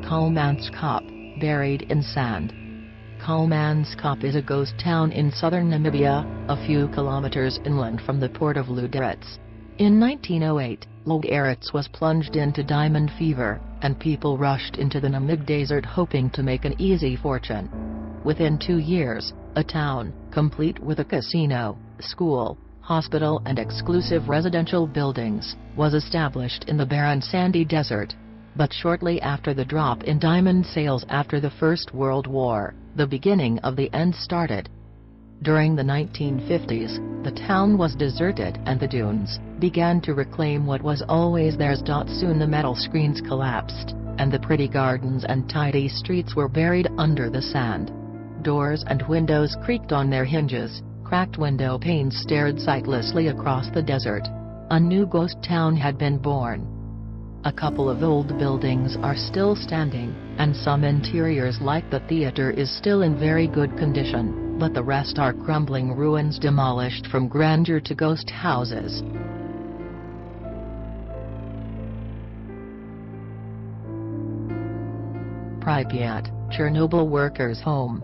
Kalmanskop, buried in sand. Kalmanskop is a ghost town in southern Namibia, a few kilometers inland from the port of Lüderitz. In 1908, Lüderitz was plunged into diamond fever, and people rushed into the Namib desert hoping to make an easy fortune. Within 2 years, a town, complete with a casino, school, hospital and exclusive residential buildings, was established in the barren sandy desert. But shortly after the drop in diamond sales after the First World War, the beginning of the end started. During the 1950s, the town was deserted and the dunes began to reclaim what was always theirs. Soon the metal screens collapsed, and the pretty gardens and tidy streets were buried under the sand. Doors and windows creaked on their hinges, cracked window panes stared sightlessly across the desert. A new ghost town had been born. A couple of old buildings are still standing, and some interiors like the theater is still in very good condition, but the rest are crumbling ruins demolished from grandeur to ghost houses. Pripyat, Chernobyl workers' home.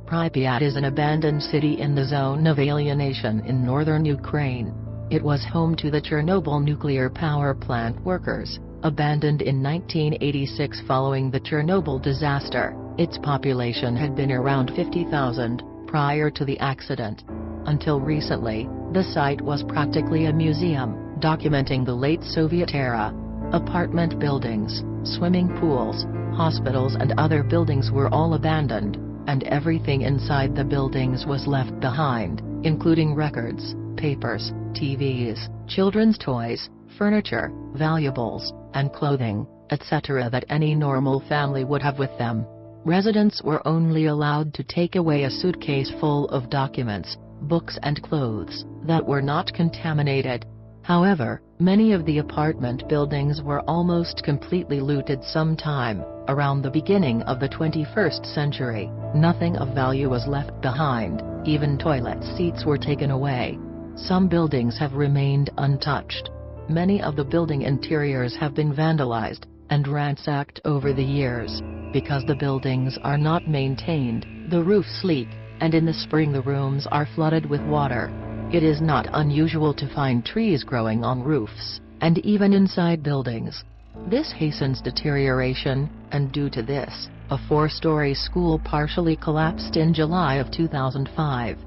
Pripyat is an abandoned city in the zone of alienation in northern Ukraine. It was home to the Chernobyl nuclear power plant workers. Abandoned in 1986 following the Chernobyl disaster, its population had been around 50,000 prior to the accident. Until recently, the site was practically a museum, documenting the late Soviet era. Apartment buildings, swimming pools, hospitals and other buildings were all abandoned, and everything inside the buildings was left behind, including records, papers, TVs, children's toys, furniture, valuables, and clothing, etc. that any normal family would have with them. Residents were only allowed to take away a suitcase full of documents, books and clothes that were not contaminated. However, many of the apartment buildings were almost completely looted sometime around the beginning of the 21st century. Nothing of value was left behind, even toilet seats were taken away. Some buildings have remained untouched. Many of the building interiors have been vandalized and ransacked over the years. Because the buildings are not maintained, the roofs leak, and in the spring the rooms are flooded with water. It is not unusual to find trees growing on roofs, and even inside buildings. This hastens deterioration, and due to this, a 4-story school partially collapsed in July of 2005.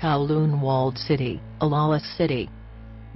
Kowloon Walled City, a lawless city.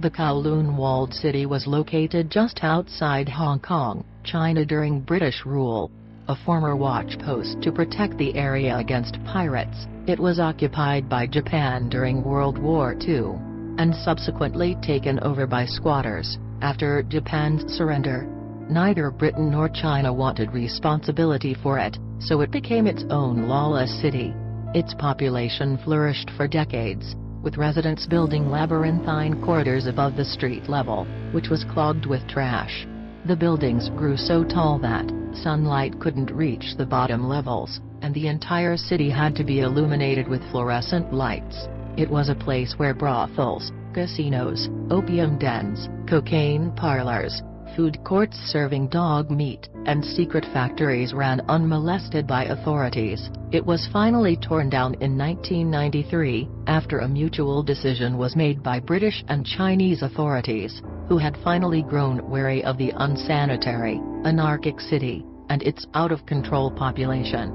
The Kowloon Walled City was located just outside Hong Kong, China during British rule. A former watch post to protect the area against pirates, it was occupied by Japan during World War II, and subsequently taken over by squatters, after Japan's surrender. Neither Britain nor China wanted responsibility for it, so it became its own lawless city. Its population flourished for decades, with residents building labyrinthine corridors above the street level, which was clogged with trash. The buildings grew so tall that sunlight couldn't reach the bottom levels, and the entire city had to be illuminated with fluorescent lights. It was a place where brothels, casinos, opium dens, cocaine parlors, food courts serving dog meat, and secret factories ran unmolested by authorities. It was finally torn down in 1993, after a mutual decision was made by British and Chinese authorities, who had finally grown wary of the unsanitary, anarchic city, and its out-of-control population.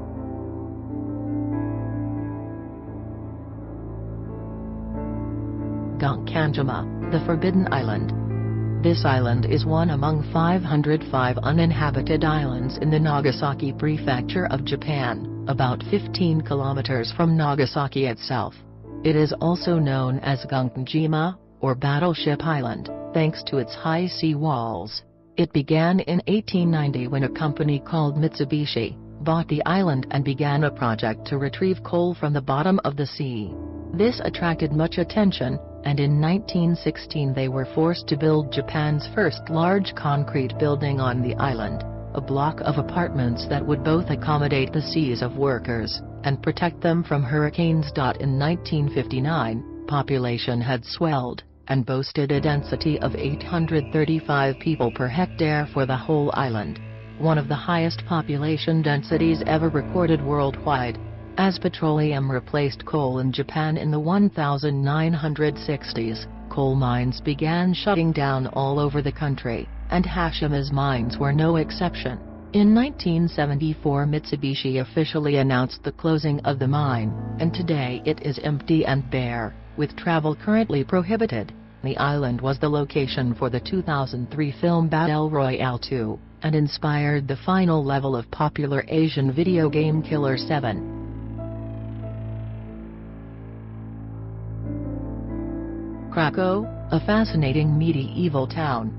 Gunkanjima, the Forbidden Island. This island is one among 505 uninhabited islands in the Nagasaki Prefecture of Japan, about 15 kilometers from Nagasaki itself. It is also known as Gunkanjima, or Battleship Island, thanks to its high sea walls. It began in 1890 when a company called Mitsubishi bought the island and began a project to retrieve coal from the bottom of the sea. This attracted much attention, and in 1916 they were forced to build Japan's first large concrete building on the island, a block of apartments that would both accommodate the seas of workers and protect them from hurricanes. In 1959, population had swelled, and boasted a density of 835 people per hectare for the whole island, one of the highest population densities ever recorded worldwide. As petroleum replaced coal in Japan in the 1960s, coal mines began shutting down all over the country, and Hashima's mines were no exception. In 1974, Mitsubishi officially announced the closing of the mine, and today it is empty and bare, with travel currently prohibited. The island was the location for the 2003 film Battle Royale 2, and inspired the final level of popular Asian video game Killer 7. Krakow, a fascinating medieval town.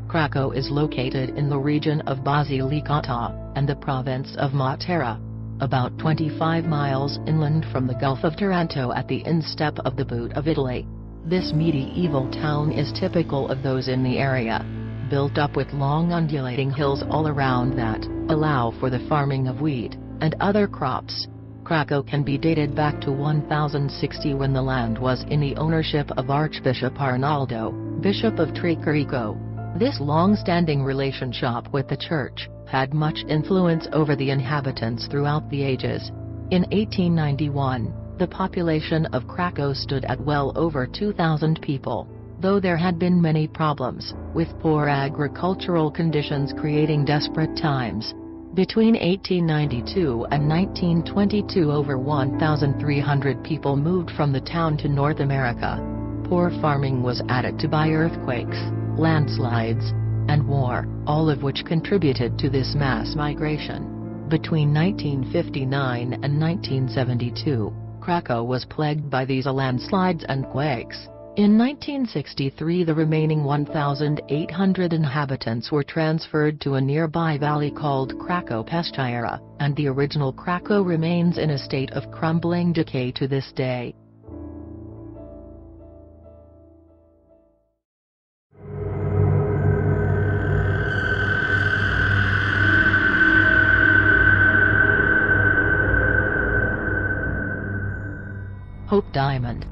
Krakow is located in the region of Basilicata, and the province of Matera, about 25 miles inland from the Gulf of Taranto at the instep of the boot of Italy. This medieval town is typical of those in the area, built up with long undulating hills all around that allow for the farming of wheat and other crops. Krakow can be dated back to 1060 when the land was in the ownership of Archbishop Arnaldo, Bishop of Tricarico. This long-standing relationship with the church had much influence over the inhabitants throughout the ages. In 1891, the population of Krakow stood at well over 2,000 people, though there had been many problems, with poor agricultural conditions creating desperate times. Between 1892 and 1922, over 1,300 people moved from the town to North America. Poor farming was added to by earthquakes, landslides, and war, all of which contributed to this mass migration. Between 1959 and 1972, Krakow was plagued by these landslides and quakes. In 1963, the remaining 1,800 inhabitants were transferred to a nearby valley called Krakow-Peszczyra, and the original Krakow remains in a state of crumbling decay to this day. Hope Diamond.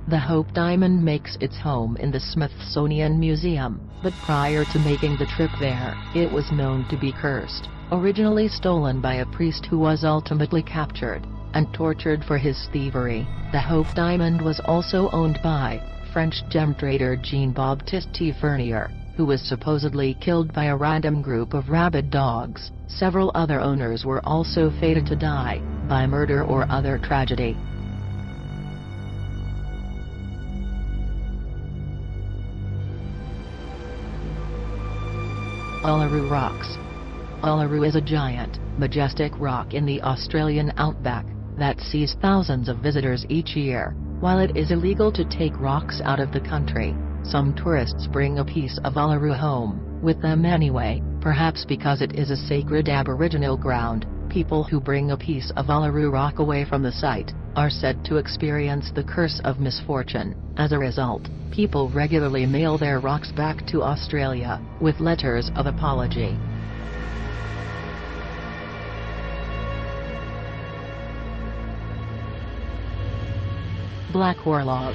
The Hope Diamond makes its home in the Smithsonian Museum, but prior to making the trip there, it was known to be cursed, originally stolen by a priest who was ultimately captured and tortured for his thievery. The Hope Diamond was also owned by French gem trader Jean-Baptiste Fernier, who was supposedly killed by a random group of rabid dogs. Several other owners were also fated to die by murder or other tragedy. Uluru Rocks. Uluru is a giant, majestic rock in the Australian outback that sees thousands of visitors each year. While it is illegal to take rocks out of the country, some tourists bring a piece of Uluru home with them anyway, perhaps because it is a sacred Aboriginal ground. People who bring a piece of Uluru rock away from the site are said to experience the curse of misfortune. As a result, people regularly mail their rocks back to Australia with letters of apology. Black Orlov.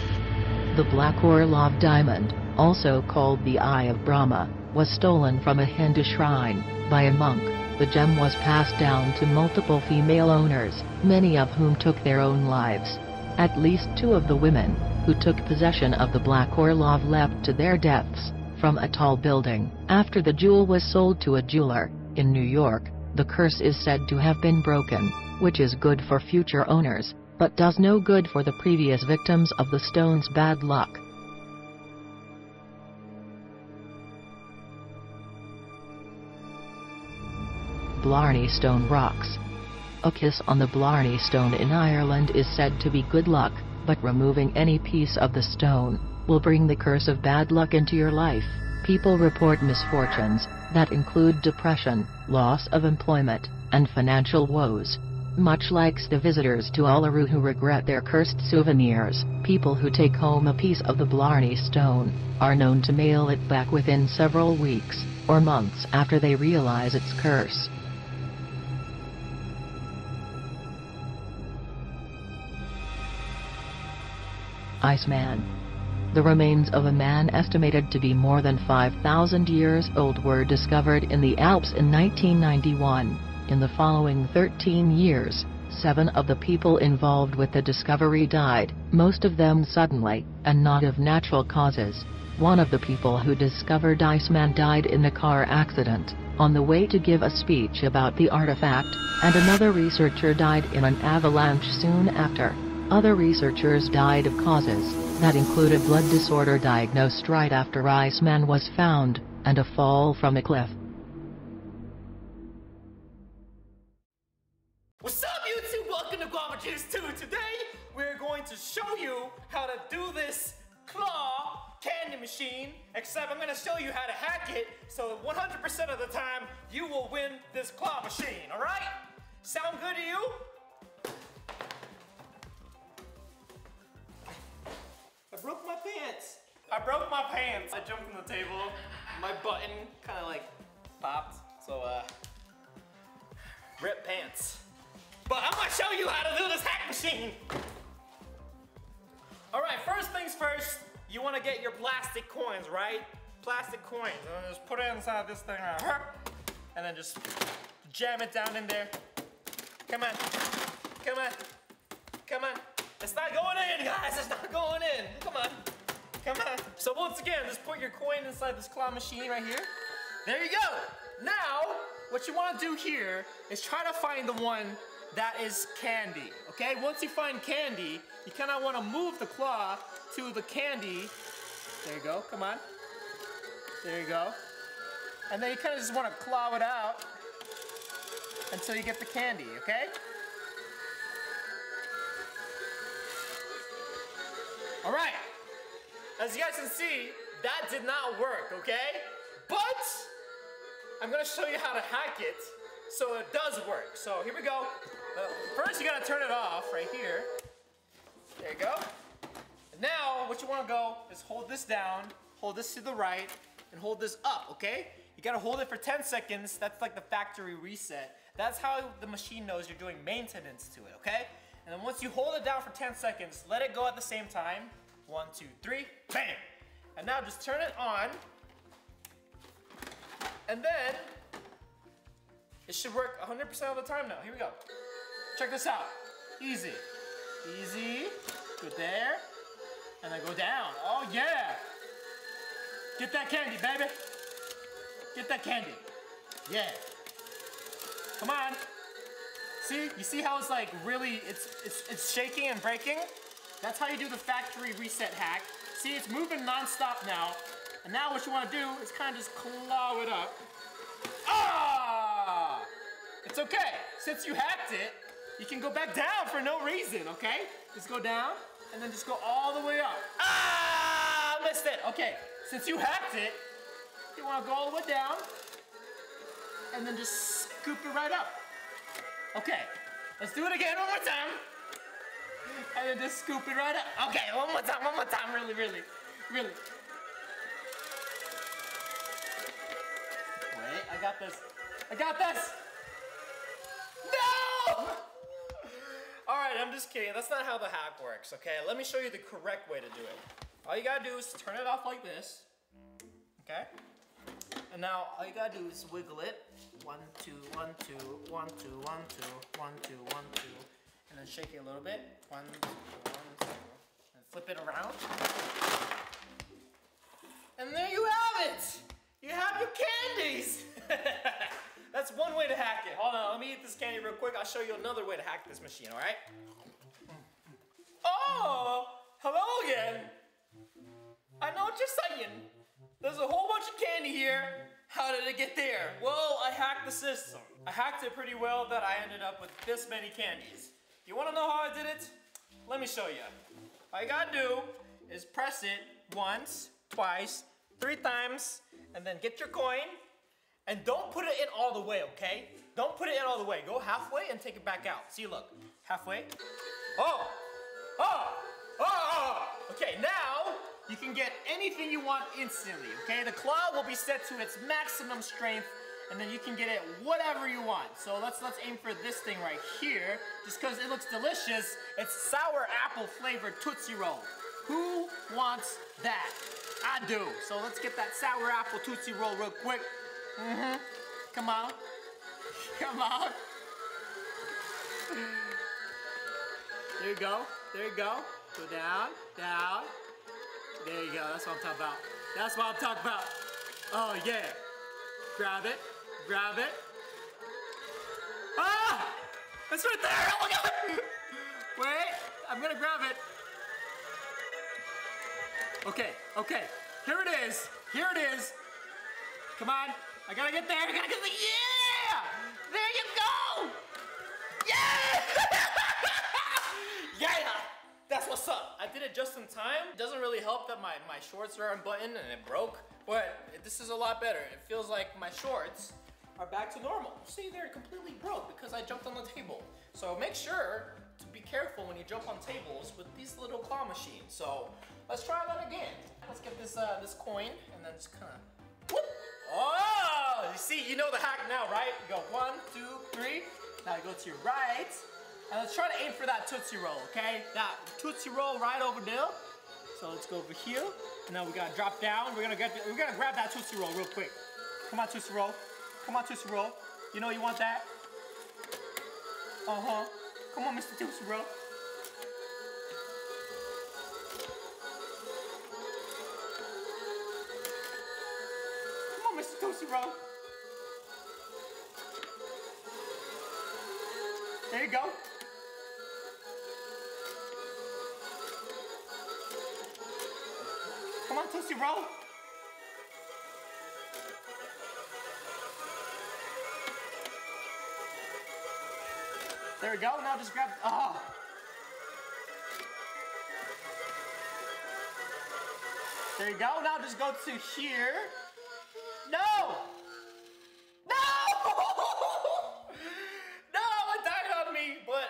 The Black Orlov diamond, also called the Eye of Brahma, was stolen from a Hindu shrine by a monk. The gem was passed down to multiple female owners, many of whom took their own lives. At least 2 of the women who took possession of the Black Orlov leapt to their deaths from a tall building. After the jewel was sold to a jeweler in New York, the curse is said to have been broken, which is good for future owners, but does no good for the previous victims of the stone's bad luck. Blarney Stone Rocks. A kiss on the Blarney Stone in Ireland is said to be good luck, but removing any piece of the stone will bring the curse of bad luck into your life. People report misfortunes that include depression, loss of employment, and financial woes. Much like the visitors to Uluru who regret their cursed souvenirs, people who take home a piece of the Blarney Stone are known to mail it back within several weeks or months after they realize its curse. Iceman. The remains of a man estimated to be more than 5,000 years old were discovered in the Alps in 1991. In the following 13 years, 7 of the people involved with the discovery died, most of them suddenly, and not of natural causes. One of the people who discovered Iceman died in a car accident, on the way to give a speech about the artifact, and another researcher died in an avalanche soon after. Other researchers died of causes that included blood disorder diagnosed right after Iceman was found, and a fall from a cliff. What's up, YouTube? Welcome to Guava Juice 2. Today, we're going to show you how to do this claw candy machine, except I'm going to show you how to hack it, so 100% of the time, you will win this claw machine, alright? Sound good to you? I broke my pants. I jumped on the table. My button kind of like popped. So, rip pants. But I'm gonna show you how to do this hack machine. All right, first things first, you wanna get your plastic coins, right? Plastic coins, and then just put it inside this thing right here, and then just jam it down in there. Come on, come on, come on. It's not going in, guys, it's not going in. Come on, come on. So once again, just put your coin inside this claw machine right here. There you go. Now, what you wanna do here is try to find the one that is candy, okay? Once you find candy, you kinda wanna move the claw to the candy. There you go, come on. There you go. And then you kinda just wanna claw it out until you get the candy, okay? All right, as you guys can see, that did not work, okay? But I'm gonna show you how to hack it so it does work. So here we go. First you gotta turn it off right here. There you go. And now what you wanna go is hold this down, hold this to the right, and hold this up, okay? You gotta hold it for 10 seconds. That's like the factory reset. That's how the machine knows you're doing maintenance to it, okay? And then once you hold it down for 10 seconds, let it go at the same time. 1, 2, 3, bam! And now just turn it on. And then, it should work 100% of the time now. Here we go. Check this out. Easy. Easy. Go there. And then go down. Oh yeah! Get that candy, baby. Get that candy. Yeah. Come on. See? You see how it's like really, it's shaking and breaking? That's how you do the factory reset hack. See, it's moving non-stop now. And now what you want to do is kind of just claw it up. Ah! It's okay. Since you hacked it, you can go back down for no reason, okay? Just go down and then just go all the way up. Ah! Missed it. Okay, since you hacked it, you want to go all the way down and then just scoop it right up. Okay, let's do it again one more time. And then just scoop it right up. Okay, one more time, really. Wait, I got this. No! All right, I'm just kidding. That's not how the hack works, okay? Let me show you the correct way to do it. All you gotta do is turn it off like this, okay? And now all you gotta do is wiggle it. 1, 2, 1, 2, 1, 2, 1, 2, 1, 2, 1, 2. And then shake it a little bit. 1, 2, 1, 2. And flip it around. And there you have it! You have your candies! That's one way to hack it. Hold on, let me eat this candy real quick. I'll show you another way to hack this machine, alright? Oh! Hello again! I know what you're saying. There's a whole bunch of candy here. How did it get there? Well, I hacked the system. I hacked it pretty well that I ended up with this many candies. You wanna know how I did it? Let me show you. All you gotta do is press it once, twice, 3 times, and then get your coin, and don't put it in all the way, okay? Don't put it in all the way. Go halfway and take it back out. See, look, halfway. Oh! Okay, now, you can get anything you want instantly, okay? The claw will be set to its maximum strength, and then you can get it whatever you want. So let's aim for this thing right here, just because it looks delicious. It's sour apple flavored Tootsie Roll. Who wants that? I do. So let's get that sour apple Tootsie Roll real quick. Come on. Come on. There you go. There you go. Go down, down. There you go. That's what I'm talking about. That's what I'm talking about. Oh, yeah. Grab it. Grab it. Ah! It's right there! Oh my God! Wait, I'm gonna grab it. Okay, okay. Here it is. Here it is. Come on. I gotta get there. I gotta get there. Yeah! There you go! Yeah! Yeah! That's what's up. I did it just in time. It doesn't really help that my shorts are unbuttoned and it broke, but this is a lot better. It feels like my shorts are back to normal. See, they're completely broke because I jumped on the table. So make sure to be careful when you jump on tables with these little claw machines. So let's try that again. Let's get this this coin and then just kind of whoop. Oh, you see, you know the hack now, right? You go 1, 2, 3. Now you go to your right. And let's try to aim for that Tootsie Roll, okay? That Tootsie Roll right over there. So let's go over here. And now we gotta drop down. We're gonna grab that Tootsie Roll real quick. Come on, Tootsie Roll. Come on, Tootsie Roll. You know you want that? Uh-huh. Come on, Mr. Tootsie Roll. Come on, Mr. Tootsie Roll. There you go. Come on, Tootsie Roll. There we go. Now just grab. Oh. There you go. Now just go to here. No. No. No, it died on me. But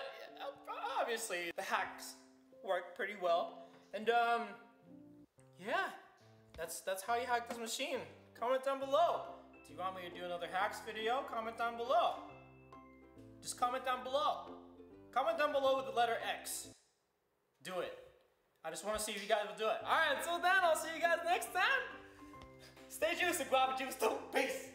obviously the hacks work pretty well. And yeah, that's how you hack this machine. Comment down below. Do you want me to do another hacks video? Comment down below. Just comment down below. Comment down below with the letter X. Do it. I just want to see if you guys will do it. Alright, until then, I'll see you guys next time. Stay juicy, guava juice too. Peace.